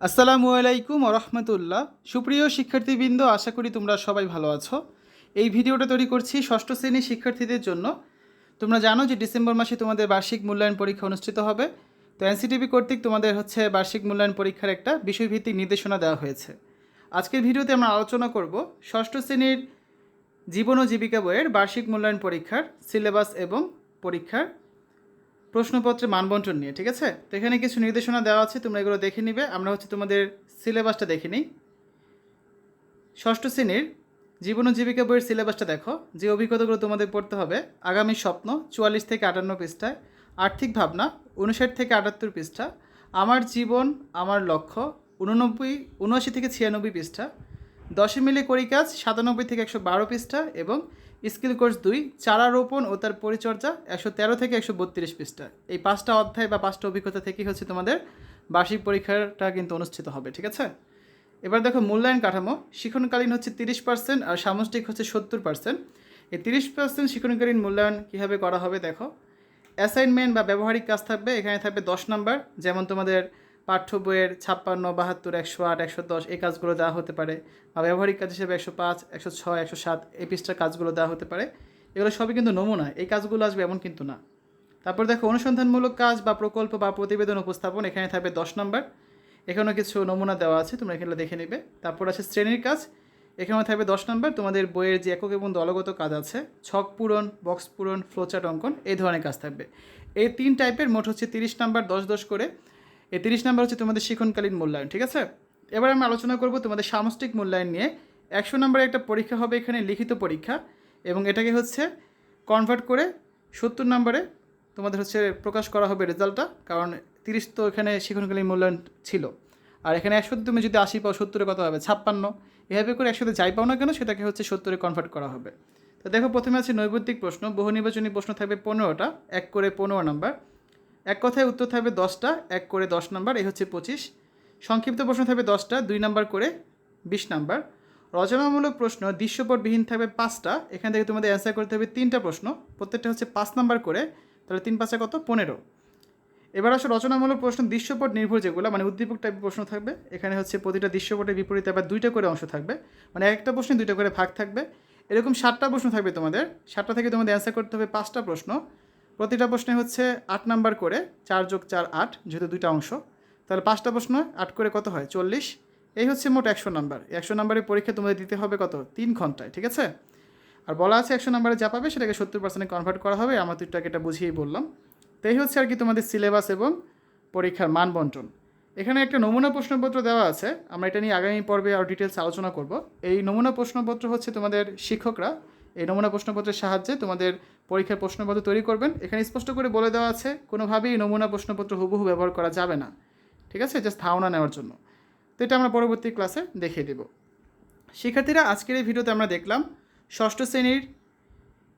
আসসালামু আলাইকুম রহমতুল্লাহ। সুপ্রিয় শিক্ষার্থীবৃন্দ, আশা করি তোমরা সবাই ভালো আছো। এই ভিডিওটা তৈরি করছি ষষ্ঠ শ্রেণীর শিক্ষার্থীদের জন্য। তোমরা জানো যে ডিসেম্বর মাসে তোমাদের বার্ষিক মূল্যায়ন পরীক্ষা অনুষ্ঠিত হবে। তো এনসিটিভি কর্তৃক তোমাদের বার্ষিক মূল্যায়ন পরীক্ষার একটা বিষয়ভিত্তিক নির্দেশনা দেওয়া হয়েছে। আজকের ভিডিওতে আমরা আলোচনা করব ষষ্ঠ শ্রেণীর জীবন ও জীবিকা বইয়ের বার্ষিক মূল্যায়ন পরীক্ষার সিলেবাস এবং পরীক্ষার প্রশ্নপত্রের মানবন্টন নিয়ে। ঠিক আছে, তো এখানে কিছু নির্দেশনা দেওয়া আছে, তোমরা এগুলো দেখে নিবে। আমরা তোমাদের সিলেবাসটা দেখে নিই। ষষ্ঠ শ্রেণীর জীবন ও জীবিকা বইয়ের সিলেবাসটা দেখো। যে অভিজ্ঞতাগুলো তোমাদের পড়তে হবে: আগামী স্বপ্ন 44 থেকে 58 পৃষ্ঠায়, আর্থিক ভাবনা 59 থেকে 78 পৃষ্ঠা, আমার জীবন আমার লক্ষ্য 79 থেকে 96 পৃষ্ঠা, 10 মিলে করি কাজ 97 থেকে 112 পৃষ্ঠা এবং স্কিল কোর্স 2 চারা রোপণ ও তার পরিচর্যা 113 থেকে 132 পৃষ্ঠা। এই 5টা অধ্যায় বা 5টা অভিজ্ঞতা থেকেই তোমাদের বার্ষিক পরীক্ষাটা কিন্তু অনুষ্ঠিত হবে। ঠিক আছে, এবার দেখো মূল্যায়ন কাঠামো। শিক্ষণকালীন 30% আর সামষ্টিক 70%। এই 30% শিক্ষণকালীন মূল্যায়ন কীভাবে করা হবে দেখো। অ্যাসাইনমেন্ট বা ব্যবহারিক কাজ থাকবে, এখানে থাকবে 10 নাম্বার। যেমন তোমাদের পাঠ্য বইয়ের 56, 72, 108, 110 এই কাজগুলো দেওয়া হতে পারে, বা ব্যবহারিক কাজ হিসেবে 105, 106, 107 এই পৃষ্ঠার কাজগুলো দেওয়া হতে পারে। এগুলো সবই কিন্তু নমুনা, এই কাজগুলো আসবে এমন কিন্তু না। তারপর দেখো অনুসন্ধানমূলক কাজ বা প্রকল্প বা প্রতিবেদন উপস্থাপন, এখানে থাকবে 10 নাম্বার। এখানেও কিছু নমুনা দেওয়া আছে, তোমরা এখানে দেখে নেবে। তারপর আছে শ্রেণীর কাজ, এখানেও থাকবে 10 নাম্বার। তোমাদের বইয়ের যে একক এবং দলগত কাজ আছে, ছক পূরণ, বক্স পূরণ, ফ্লোচার্ট অঙ্কন, এই ধরনের কাজ থাকবে। এই 3 টাইপের মোট 30 নাম্বার, 10 করে। এই 30 নাম্বার তোমাদের শিক্ষণকালীন মূল্যায়ন। ঠিক আছে, এবার আমি আলোচনা করব তোমাদের সামষ্টিক মূল্যায়ন নিয়ে। 100 নাম্বারের একটা পরীক্ষা হবে, এখানে লিখিত পরীক্ষা, এবং এটাকে কনভার্ট করে 70 নাম্বারে তোমাদের প্রকাশ করা হবে রেজাল্টটা। কারণ 30 তো এখানে শিক্ষণকালীন মূল্যায়ন ছিল, আর এখানে 100 তুমি যদি 80 পাও, 70 কত হবে 56। এভাবে করে 100 যাই পাও না কেন সেটাকে 70 কনভার্ট করা হবে। তো দেখো, প্রথমে আছে নৈর্ব্যক্তিক প্রশ্ন। বহু নির্বাচনী প্রশ্ন থাকবে 15টা, 1 করে 15 নাম্বার। এক কথায় উত্তর থাকবে 10টা, 1 করে 10 নাম্বার, এই 25। সংক্ষিপ্ত প্রশ্ন থাকবে 10টা, 2 নাম্বার করে 20 নাম্বার। রচনামূলক প্রশ্ন দৃশ্যপটবিহীন থাকবে 5টা, এখান থেকে তোমাদের অ্যান্সার করতে হবে 3টা প্রশ্ন, প্রত্যেকটা 5 নাম্বার করে, তাহলে 3 5 কত 15। এবার রচনামূলক প্রশ্ন দৃশ্যপট নির্ভর, যেগুলো উদ্দীপক টাইপের প্রশ্ন থাকবে। এখানে প্রতিটা দৃশ্যপটের বিপরীতে আবার 2টা করে অংশ থাকবে, একটা প্রশ্নে 2টা করে ভাগ থাকবে। এরকম 7টা প্রশ্ন থাকবে তোমাদের। 7টা থেকে তোমাদের অ্যান্সার করতে হবে 5টা প্রশ্ন, প্রতিটা প্রশ্নে 8 নাম্বার করে, 4 যোগ 4 8, যেহেতু 2টা অংশ, তাহলে 5টা প্রশ্ন 8 করে কত হয় 40। এই মোট 100 নাম্বার। 100 নাম্বারের পরীক্ষা তোমাদের দিতে হবে কত 3 ঘন্টায়। ঠিক আছে, আর বলা আছে 100 নাম্বারে যা পাবে সেটাকে 70% কনভার্ট করা হবে। আমরা তো এটা বুঝিয়েই বললাম। তো এই তোমাদের সিলেবাস এবং পরীক্ষার মান বন্টন। এখানে একটা নমুনা প্রশ্নপত্র দেওয়া আছে, আমরা এটা নিয়ে আগামী পর্বে আরও ডিটেলস আলোচনা করব। এই নমুনা প্রশ্নপত্র তোমাদের শিক্ষকরা এই নমুনা প্রশ্নপত্রের সাহায্যে তোমাদের পরীক্ষার প্রশ্নপত্র তৈরি করবেন। এখানে স্পষ্ট করে বলে দেওয়া আছে কোনোভাবেই নমুনা প্রশ্নপত্র হুবহু ব্যবহার করা যাবে না। ঠিক আছে, জাস্ট ধারণা নেওয়ার জন্য। তো এটা আমরা পরবর্তী ক্লাসে দেখিয়ে দেব। শিক্ষার্থীরা, আজকের এই ভিডিওতে আমরা দেখলাম ষষ্ঠ শ্রেণীর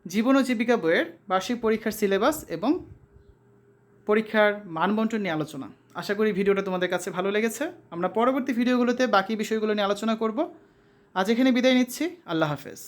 জীবন ও জীবিকা বইয়ের বার্ষিক পরীক্ষার সিলেবাস এবং পরীক্ষার মানবন্টন নিয়ে আলোচনা। আশা করি ভিডিওটা তোমাদের কাছে ভালো লেগেছে। আমরা পরবর্তী ভিডিওগুলোতে বাকি বিষয়গুলো নিয়ে আলোচনা করব। আজ এখানে বিদায় নিচ্ছি। আল্লাহ হাফেজ।